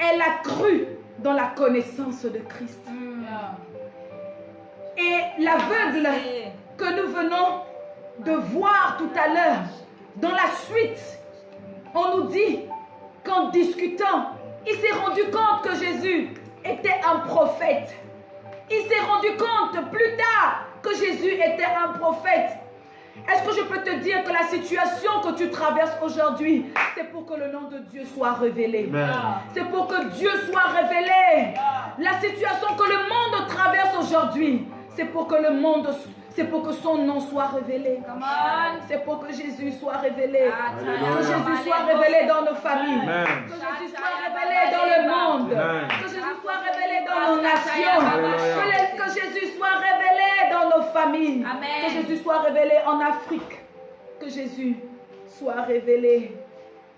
elle a cru dans la connaissance de Christ. Et l'aveugle que nous venons de voir tout à l'heure, dans la suite, on nous dit qu'en discutant, il s'est rendu compte que Jésus était un prophète. Il s'est rendu compte plus tard que Jésus était un prophète. Est-ce que je peux te dire que la situation que tu traverses aujourd'hui, c'est pour que le nom de Dieu soit révélé. C'est pour que Dieu soit révélé. La situation que le monde traverse aujourd'hui, c'est pour que son nom soit révélé. C'est pour que Jésus soit révélé. Que Jésus soit révélé dans nos familles. Que Jésus soit révélé dans le monde. Que Jésus soit révélé dans nos nations. Que Jésus soit révélé dans nos familles. Que Jésus soit révélé en Afrique. Que Jésus soit révélé.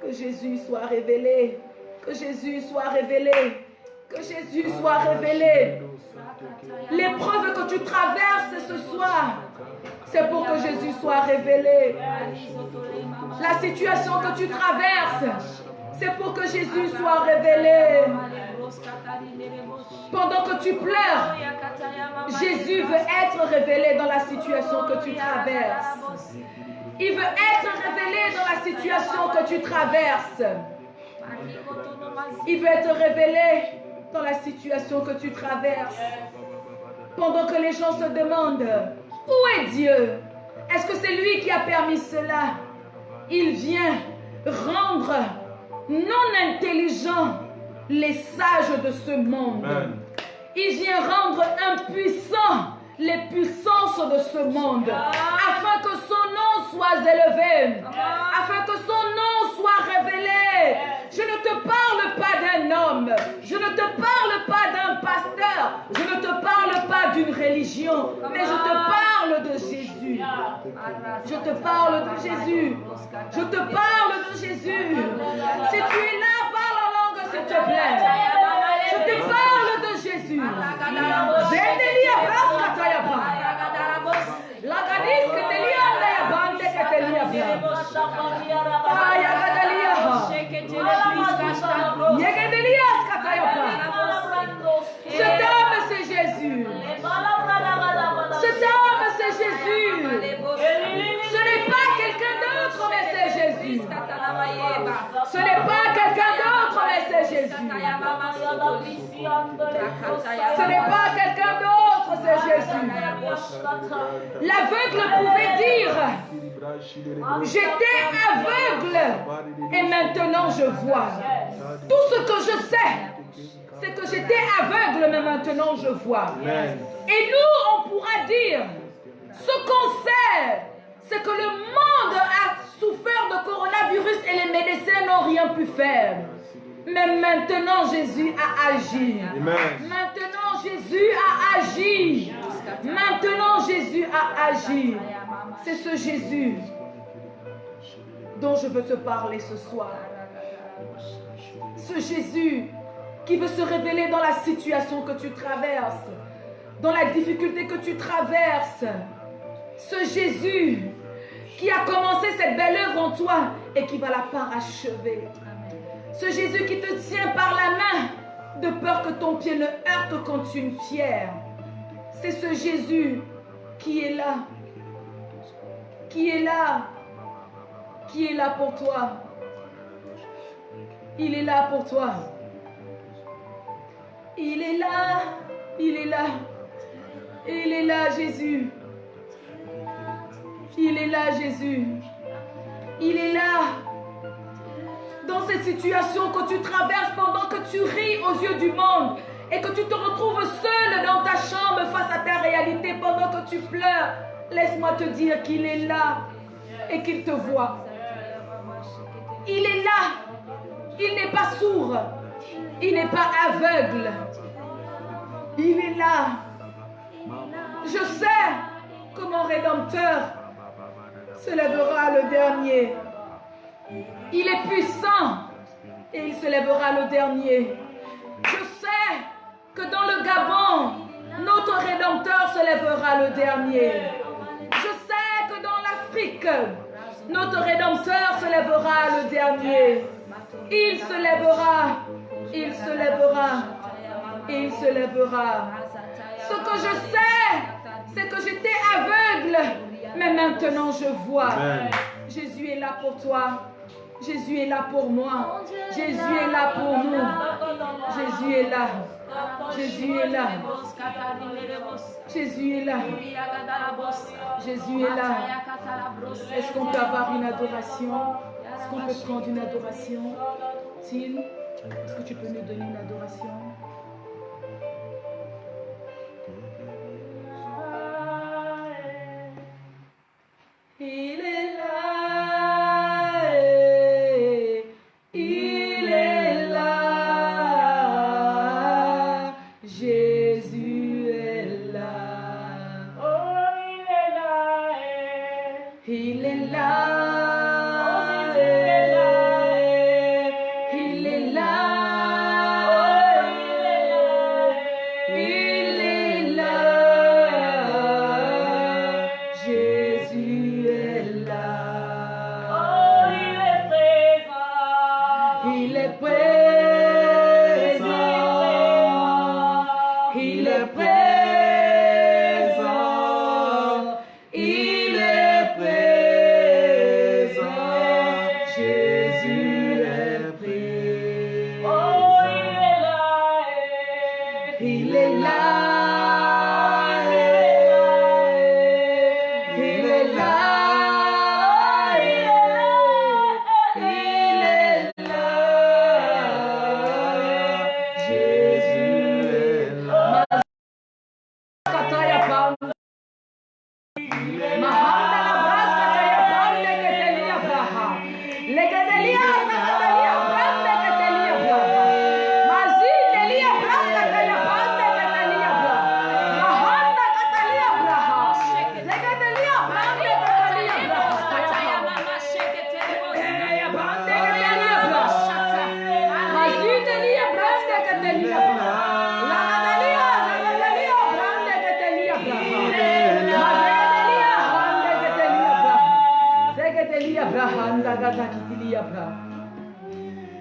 Que Jésus soit révélé. Que Jésus soit révélé. Que Jésus soit révélé. L'épreuve que tu traverses ce soir, c'est pour que Jésus soit révélé. La situation que tu traverses, c'est pour que Jésus soit révélé. Pendant que tu pleures, Jésus veut être révélé dans la situation que tu traverses. Il veut être révélé dans la situation que tu traverses. Il veut être révélé dans la situation que tu traverses. Pendant que les gens se demandent, où est Dieu? Est-ce que c'est lui qui a permis cela? Il vient rendre non intelligents les sages de ce monde. Il vient rendre impuissants les puissances de ce monde, afin que son nom soit élevé, afin que son nom soit révélé. Je ne te parle pas d'un homme, je ne te parle pas d'un pasteur, je ne te parle pas d'une religion, mais je te parle de Jésus. Je te parle de Jésus. Je te parle de Jésus. Si tu es là, parle en langue, s'il te plaît. Je te parle de Jésus. Cet homme, c'est Jésus. Cet homme, c'est Jésus. Ce n'est pas quelqu'un d'autre, mais c'est Jésus. Ce n'est pas quelqu'un d'autre, mais c'est Jésus. Ce n'est pas quelqu'un d'autre, c'est Jésus. L'aveugle pouvait dire, j'étais aveugle et maintenant je vois. Tout ce que je sais, c'est que j'étais aveugle, mais maintenant je vois. Et nous, on pourra dire, ce qu'on sait, c'est que le monde a souffert de coronavirus et les médecins n'ont rien pu faire. Mais maintenant, Jésus a agi. Maintenant, Jésus a agi. Maintenant, Jésus a agi. C'est ce Jésus dont je veux te parler ce soir. Ce Jésus qui veut se révéler dans la situation que tu traverses, dans la difficulté que tu traverses. Ce Jésus qui a commencé cette belle œuvre en toi et qui va la parachever. Ce Jésus qui te tient par la main de peur que ton pied ne heurte contre une pierre. C'est ce Jésus qui est là. Qui est là. Qui est là pour toi. Il est là pour toi. Il est là. Il est là. Il est là, Jésus. Il est là, Jésus. Il est là. Dans cette situation que tu traverses pendant que tu ris aux yeux du monde et que tu te retrouves seul dans ta chambre face à ta réalité pendant que tu pleures, laisse-moi te dire qu'il est là et qu'il te voit. Il est là. Il n'est pas sourd. Il n'est pas aveugle. Il est là. Je sais que mon Rédempteur se lèvera le dernier. Il est puissant et il se lèvera le dernier. Je sais que dans le Gabon, notre Rédempteur se lèvera le dernier. Je sais que dans l'Afrique, notre Rédempteur se lèvera le dernier. Il se lèvera. Il se lèvera. Il se lèvera. Ce que je sais, c'est que j'étais aveugle, mais maintenant je vois. Amen. Jésus est là pour toi. Jésus est là pour moi. Jésus est là pour nous. Jésus est là. Jésus est là. Jésus est là. Jésus est là. Est-ce qu'on peut avoir une adoration? Est-ce qu'on peut prendre une adoration? Tim, est-ce que tu peux nous donner une adoration? Il est là. Il est là. Jésus est là. Oh, il est là. Il est là. Il est là. Il est là. Jésus est là. Oh, il est présent. Il est présent. Il est présent. Il est présent. Jésus est présent. Oh, il est là. Il est là. Il est là. Il est là. Jésus est là. Kataya Panda. Mahanda la brasa kaya pande ketelia braha. Legedelia ketelia pande ketelia braha. Mazidelia brasa kaya pande ketelia braha. Mahanda ketelia braha. Legedelia pande ketelia braha. Kaya pande ketelia braha. Mazidelia brasa ketelia braha. Legedelia pande ketelia braha.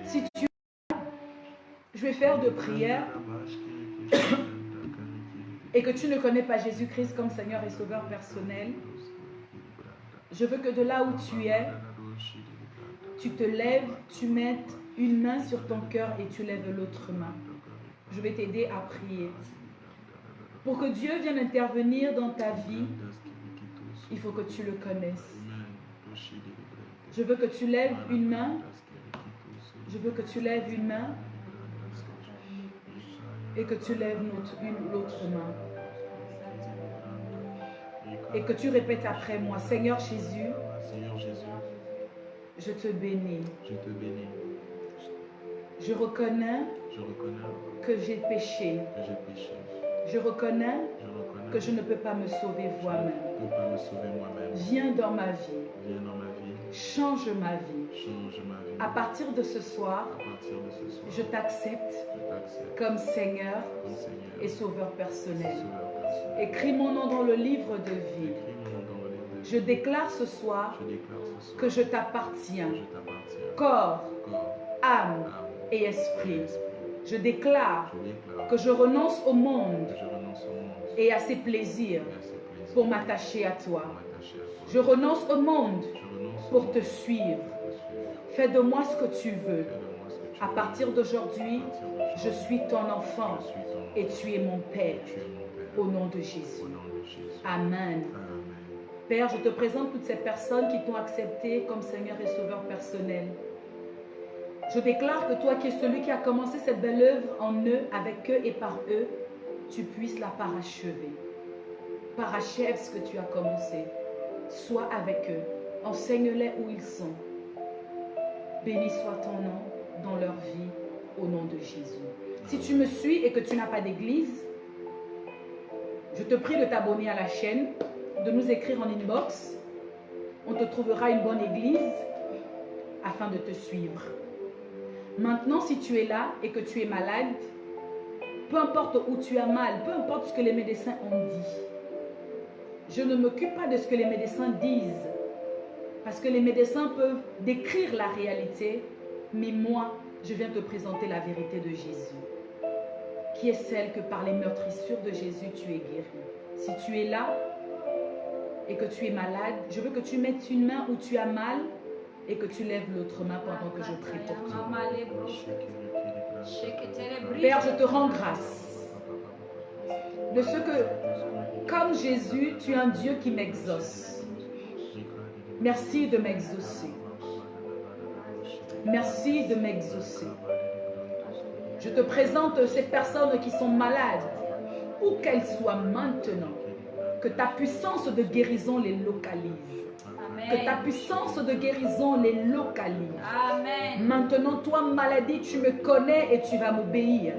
Si tu je vais faire de prières et que tu ne connais pas Jésus-Christ comme Seigneur et Sauveur personnel, je veux que de là où tu es, tu te lèves, tu mettes une main sur ton cœur et tu lèves l'autre main. Je vais t'aider à prier. Pour que Dieu vienne intervenir dans ta vie, il faut que tu le connaisses. Je veux que tu lèves une main. Je veux que tu lèves une main et que tu lèves l'autre main. Et que tu répètes après moi, Seigneur Jésus, Seigneur Jésus, je te bénis. je te bénis. Je reconnais que j'ai péché. Que j'ai péché. Je reconnais Je reconnais que je ne peux pas me sauver moi-même. je ne peux pas me sauver moi-même. Viens dans ma vie. Viens dans ma vie. Change ma vie. Change ma vie. À partir de ce soir, À partir de ce soir, je t'accepte je t'accepte comme Seigneur comme Seigneur et Sauveur personnel. Sauveur personnel. Écris mon nom dans le livre de vie. Écris mon nom dans le livre de vie. Je déclare ce soir Je déclare ce soir que je t'appartiens, que je t'appartiens. corps, Corps, âme âme et et esprit. esprit. Je déclare Je déclare que je renonce au monde que je renonce au monde et à ses plaisirs et à ses plaisirs pour m'attacher à toi. pour m'attacher à toi. Je renonce au monde Je renonce au pour monde te suivre. pour te suivre. Fais de moi ce que tu veux. Fais-de-moi ce que tu À veux. partir d'aujourd'hui, À partir d'aujourd'hui, je suis ton enfant je suis ton enfant. et tu es mon Père. Tu es mon Père. Au nom de Au Jésus. nom de Jésus. Amen. Amen. Père, je te présente toutes ces personnes qui t'ont accepté comme Seigneur et Sauveur personnel. Je déclare que toi qui es celui qui a commencé cette belle œuvre en eux, avec eux et par eux, tu puisses la parachever. Parachève ce que tu as commencé. Sois avec eux. Enseigne-les où ils sont. Béni soit ton nom dans leur vie, au nom de Jésus. Si tu me suis et que tu n'as pas d'église, je te prie de t'abonner à la chaîne, de nous écrire en inbox. On te trouvera une bonne église afin de te suivre. Maintenant, si tu es là et que tu es malade, peu importe où tu as mal, peu importe ce que les médecins ont dit, je ne m'occupe pas de ce que les médecins disent, parce que les médecins peuvent décrire la réalité, mais moi, je viens te présenter la vérité de Jésus, qui est celle que par les meurtrissures de Jésus, tu es guéri. Si tu es là et que tu es malade, je veux que tu mettes une main où tu as mal et que tu lèves l'autre main pendant que je prie pour toi. Père, je te rends grâce de ce que, comme Jésus, tu es un Dieu qui m'exauce. Merci de m'exaucer. Merci de m'exaucer. Je te présente ces personnes qui sont malades, où qu'elles soient maintenant, que ta puissance de guérison les localise. Que ta puissance de guérison les localise. Amen. Maintenant, toi, maladie, tu me connais et tu vas m'obéir.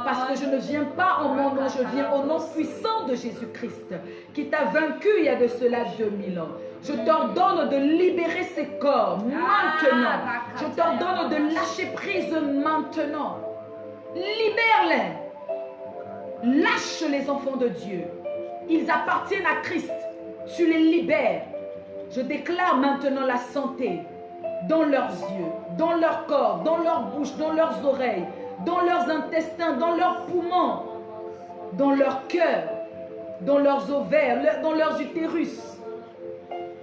Parce que je ne viens pas en mon nom, je viens au nom puissant de Jésus-Christ, qui t'a vaincu il y a de cela 2000 ans. Je t'ordonne de libérer ces corps maintenant. Je t'ordonne de lâcher prise maintenant. Libère-les. Lâche les enfants de Dieu. Ils appartiennent à Christ. Tu les libères. Je déclare maintenant la santé dans leurs yeux, dans leur corps, dans leur bouche, dans leurs oreilles, dans leurs intestins, dans leurs poumons, dans leur cœur, dans leurs ovaires, dans leurs utérus.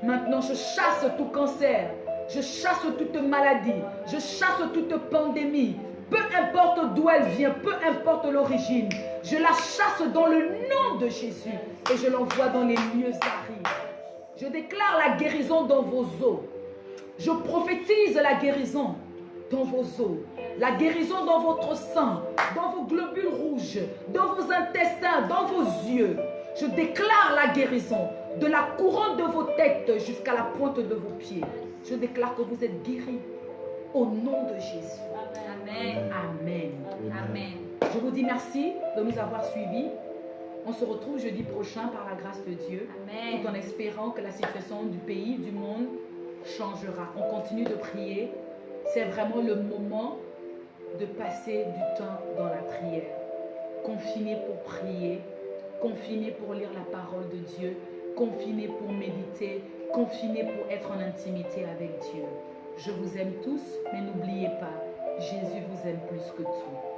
Maintenant, je chasse tout cancer, je chasse toute maladie, je chasse toute pandémie. Peu importe d'où elle vient, peu importe l'origine, je la chasse dans le nom de Jésus et je l'envoie dans les lieux arides. Je déclare la guérison dans vos os. Je prophétise la guérison dans vos os. La guérison dans votre sang, dans vos globules rouges, dans vos intestins, dans vos yeux. Je déclare la guérison de la couronne de vos têtes jusqu'à la pointe de vos pieds. Je déclare que vous êtes guéris au nom de Jésus. Amen. Amen. Amen. Je vous dis merci de nous avoir suivis. On se retrouve jeudi prochain par la grâce de Dieu, Amen. tout en espérant que la situation du pays, du monde changera. On continue de prier. C'est vraiment le moment de passer du temps dans la prière. Confiné pour prier, confiné pour lire la parole de Dieu, confiné pour méditer, confiné pour être en intimité avec Dieu. Je vous aime tous, mais n'oubliez pas, Jésus vous aime plus que tout.